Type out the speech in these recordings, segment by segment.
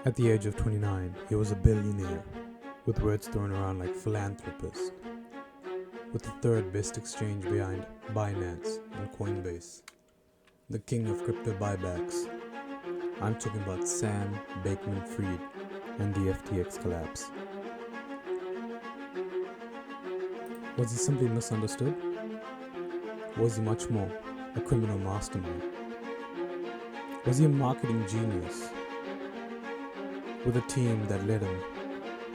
At the age of 29, he was a billionaire, with words thrown around like philanthropist, with the third best exchange behind Binance and Coinbase, the king of crypto buybacks. I'm talking about Sam Bankman-Fried and the FTX collapse. Was he simply misunderstood? Was he much more a criminal mastermind? Was he a marketing genius with a team that led him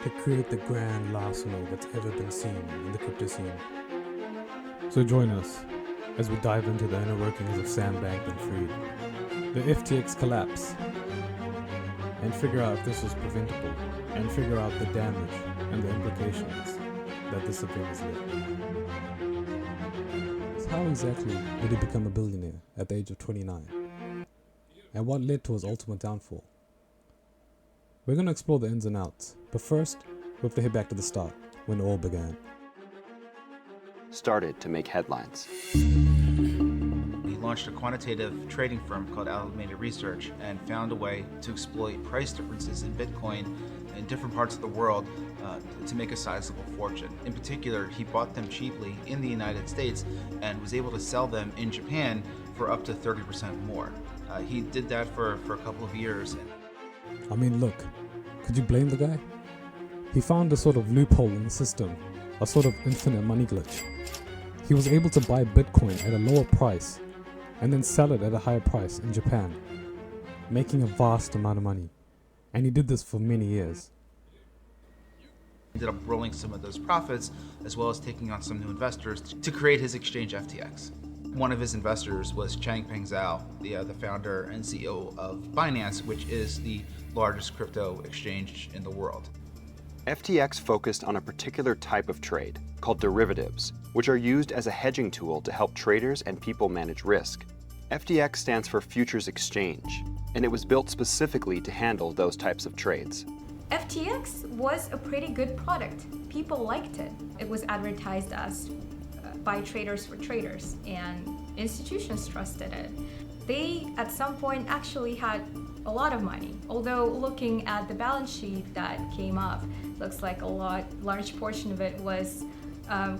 to create the grand arsenal that's ever been seen in the crypto scene? So join us as we dive into the inner workings of Sam Bankman-Fried, the FTX collapse, and figure out if this was preventable, and figure out the damage and the implications that this event has led. So how exactly did he become a billionaire at the age of 29? And what led to his ultimate downfall? We're going to explore the ins and outs, but first, we have to head back to the start, when it all began. Started to make headlines. He launched a quantitative trading firm called Alameda Research and found a way to exploit price differences in Bitcoin in different parts of the world to make a sizable fortune. In particular, he bought them cheaply in the United States and was able to sell them in Japan for up to 30% more. He did that for a couple of years. I mean, look, could you blame the guy? He found a sort of loophole in the system, a sort of infinite money glitch. He was able to buy Bitcoin at a lower price and then sell it at a higher price in Japan, making a vast amount of money. And he did this for many years. Ended up rolling some of those profits, as well as taking on some new investors to create his exchange FTX. One of his investors was Changpeng Zhao, the founder and CEO of Binance, which is the largest crypto exchange in the world. FTX focused on a particular type of trade called derivatives, which are used as a hedging tool to help traders and people manage risk. FTX stands for Futures Exchange, and it was built specifically to handle those types of trades. FTX was a pretty good product. People liked it. It was advertised as by traders for traders, and institutions trusted it. They, at some point, actually had a lot of money. Although looking at the balance sheet that came up, looks like a large portion of it was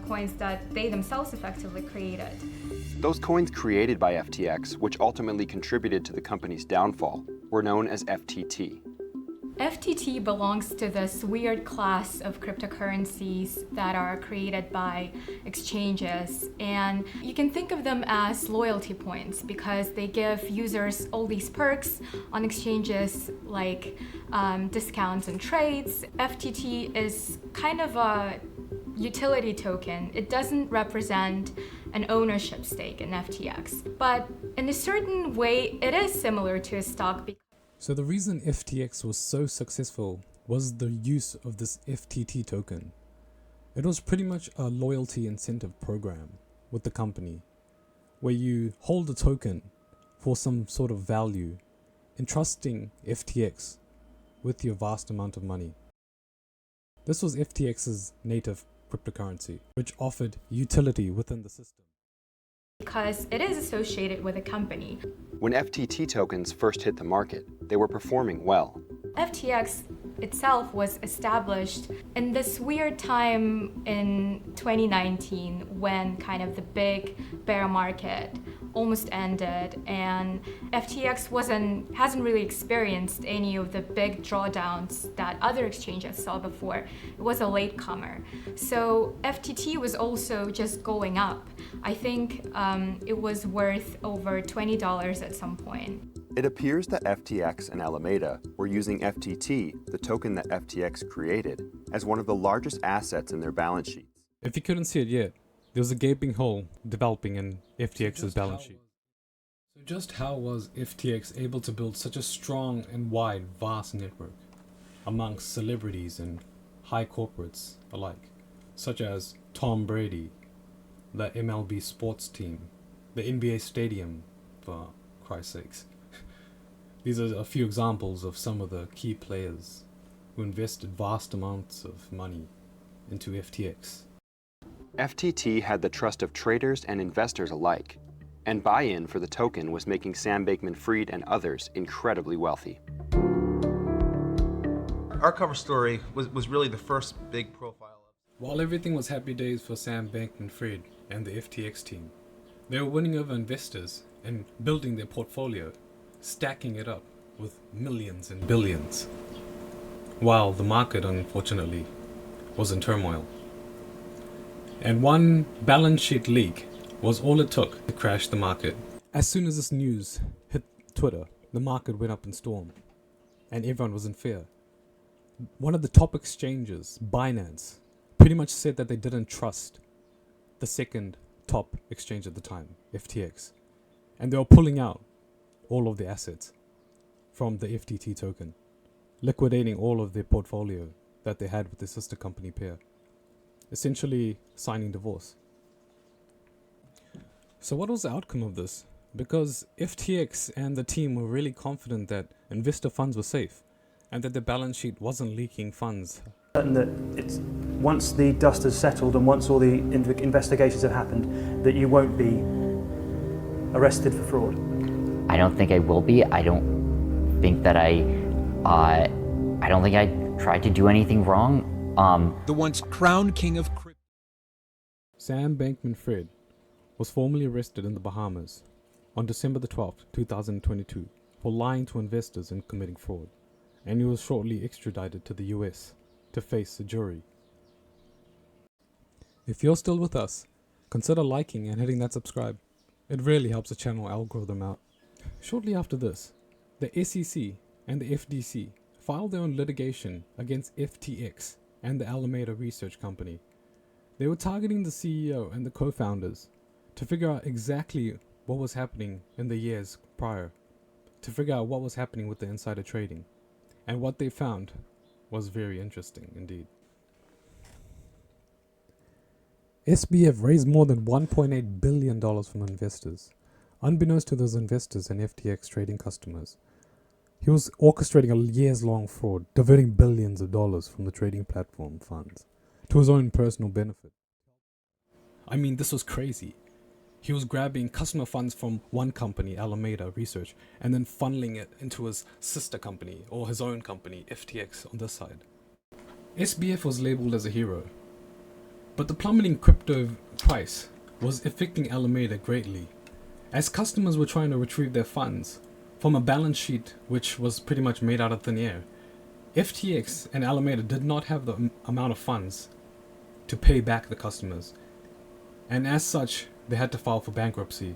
coins that they themselves effectively created. Those coins created by FTX, which ultimately contributed to the company's downfall, were known as FTT. FTT belongs to this weird class of cryptocurrencies that are created by exchanges, and you can think of them as loyalty points because they give users all these perks on exchanges like discounts and trades. FTT is kind of a utility token. It doesn't represent an ownership stake in FTX, but in a certain way it is similar to a stock. So the reason FTX was so successful was the use of this FTT token. It was pretty much a loyalty incentive program with the company, where you hold a token for some sort of value, entrusting FTX with your vast amount of money. This was FTX's native cryptocurrency, which offered utility within the system. Because it is associated with a company. When FTT tokens first hit the market, they were performing well. FTX itself was established in this weird time in 2019 when kind of the big bear market almost ended, and FTX hasn't really experienced any of the big drawdowns that other exchanges saw before. It was a latecomer. So FTT was also just going up. I think it was worth over $20 at some point. It appears that FTX and Alameda were using FTT, the token that FTX created, as one of the largest assets in their balance sheets. If you couldn't see it yet, there was a gaping hole developing in FTX's balance sheet. So just how was FTX able to build such a strong and wide, vast network amongst celebrities and high corporates alike, such as Tom Brady, the MLB sports team, the NBA stadium, for Christ's sakes. These are a few examples of some of the key players who invested vast amounts of money into FTX. FTT had the trust of traders and investors alike, and buy-in for the token was making Sam Bankman-Fried and others incredibly wealthy. Our cover story was really the first big profile. While everything was happy days for Sam Bankman-Fried and the FTX team, they were winning over investors and building their portfolio, stacking it up with millions and billions. While the market, unfortunately, was in turmoil. And one balance sheet leak was all it took to crash the market. As soon as this news hit Twitter, the market went up in storm, and everyone was in fear. One of the top exchanges, Binance, pretty much said that they didn't trust the second top exchange at the time, FTX, and they were pulling out all of the assets from the FTT token, liquidating all of their portfolio that they had with their sister company pair, essentially signing divorce. So what was the outcome of this? Because FTX and the team were really confident that investor funds were safe and that the balance sheet wasn't leaking funds. Certain that it's, once the dust has settled and once all the investigations have happened, that you won't be arrested for fraud? I don't think I will be. I don't think that I don't think I tried to do anything wrong. The once crowned king of crypto. Sam Bankman-Fried was formally arrested in the Bahamas on December the 12th, 2022 for lying to investors and committing fraud, and he was shortly extradited to the US to face a jury. If you're still with us, consider liking and hitting that subscribe. It really helps the channel algorithm out. Shortly after this, the SEC and the FDC filed their own litigation against FTX and the Alameda Research Company. They were targeting the CEO and the co-founders to figure out exactly what was happening in the years prior, to figure out what was happening with the insider trading. And what they found was very interesting indeed. SBF raised more than $1.8 billion from investors. Unbeknownst to those investors and FTX trading customers, he was orchestrating a years-long fraud, diverting billions of dollars from the trading platform funds to his own personal benefit. I mean, this was crazy. He was grabbing customer funds from one company, Alameda Research, and then funneling it into his sister company or his own company, FTX, on this side. SBF was labeled as a hero, but the plummeting crypto price was affecting Alameda greatly, as customers were trying to retrieve their funds from a balance sheet which was pretty much made out of thin air. FTX and Alameda did not have the amount of funds to pay back the customers, and as such, they had to file for bankruptcy.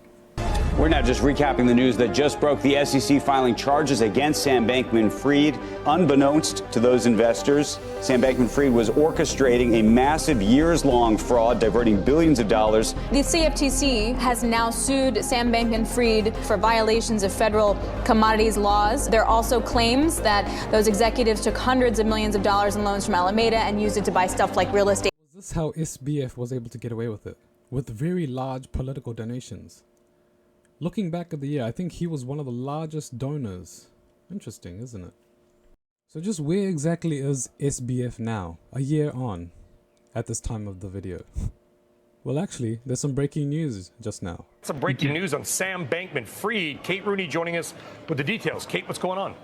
We're now just recapping the news that just broke. The SEC filing charges against Sam Bankman-Fried. Unbeknownst to those investors, Sam Bankman-Fried was orchestrating a massive years-long fraud, diverting billions of dollars. The CFTC has now sued Sam Bankman-Fried for violations of federal commodities laws. There are also claims that those executives took hundreds of millions of dollars in loans from Alameda and used it to buy stuff like real estate. Was this how SBF was able to get away with it? With very large political donations. Looking back at the year, I think he was one of the largest donors. Interesting, isn't it? So just where exactly is SBF now, a year on, at this time of the video? Well, actually, there's some breaking news just now. Some breaking news on Sam Bankman-Fried. Kate Rooney joining us with the details. Kate, what's going on?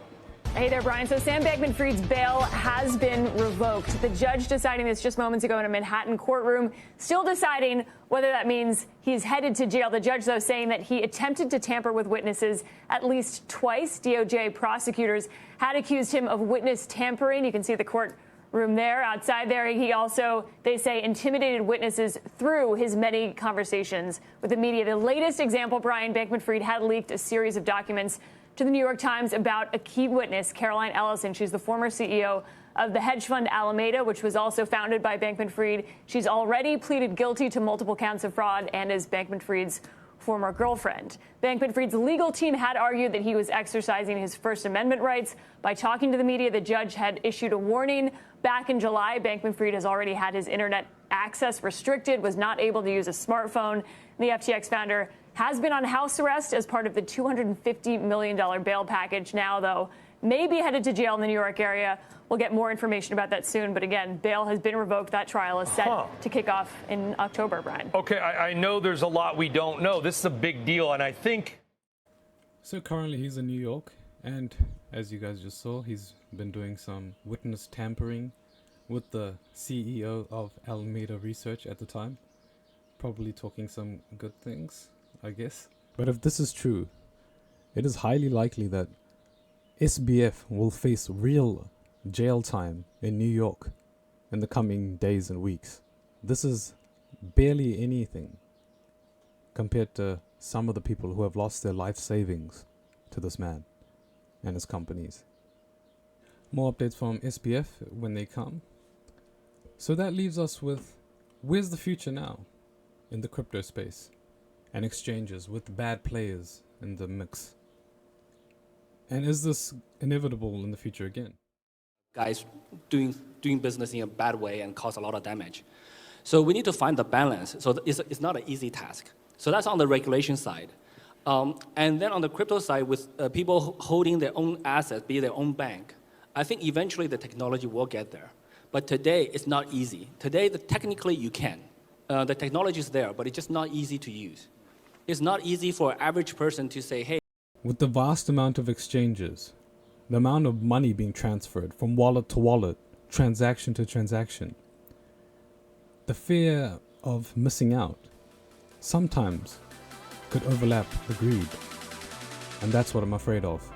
Hey there, Brian. So Sam Bankman-Fried's bail has been revoked. The judge deciding this just moments ago in a Manhattan courtroom, still deciding whether that means he's headed to jail. The judge, though, saying that he attempted to tamper with witnesses at least twice. DOJ prosecutors had accused him of witness tampering. You can see the courtroom there. Outside there, he also, they say, intimidated witnesses through his many conversations with the media. The latest example, Brian, Bankman-Fried had leaked a series of documents to the New York Times about a key witness, Caroline Ellison. She's the former CEO of the hedge fund Alameda, which was also founded by Bankman-Fried. She's already pleaded guilty to multiple counts of fraud and is Bankman-Fried's former girlfriend. Bankman-Fried's legal team had argued that he was exercising his First Amendment rights by talking to the media. The judge had issued a warning back in July. Bankman-Fried has already had his internet access restricted, was not able to use a smartphone. The FTX founder has been on house arrest as part of the $250 million bail package. Now, though, may be headed to jail in the New York area. We'll get more information about that soon. But again, bail has been revoked. That trial is set to kick off in October, Brian. Okay, I know there's a lot we don't know. This is a big deal, and I think... So currently he's in New York, And as you guys just saw, he's been doing some witness tampering with the CEO of Alameda Research at the time. Probably talking some good things, I guess. But if this is true, it is highly likely that SBF will face real jail time in New York in the coming days and weeks. This is barely anything compared to some of the people who have lost their life savings to this man and his companies. More updates from SBF when they come. So that leaves us with, where's the future now in the crypto space and exchanges with bad players in the mix? And is this inevitable in the future again? Guys doing business in a bad way and cause a lot of damage. So we need to find the balance. So it's not an easy task. So that's on the regulation side. And then on the crypto side, with people holding their own assets, be their own bank, I think eventually the technology will get there. But today, it's not easy. Today, technically, you can. The technology is there, but it's just not easy to use. It's not easy for an average person to say, hey. With the vast amount of exchanges, the amount of money being transferred from wallet to wallet, transaction to transaction, the fear of missing out sometimes could overlap the greed. And that's what I'm afraid of.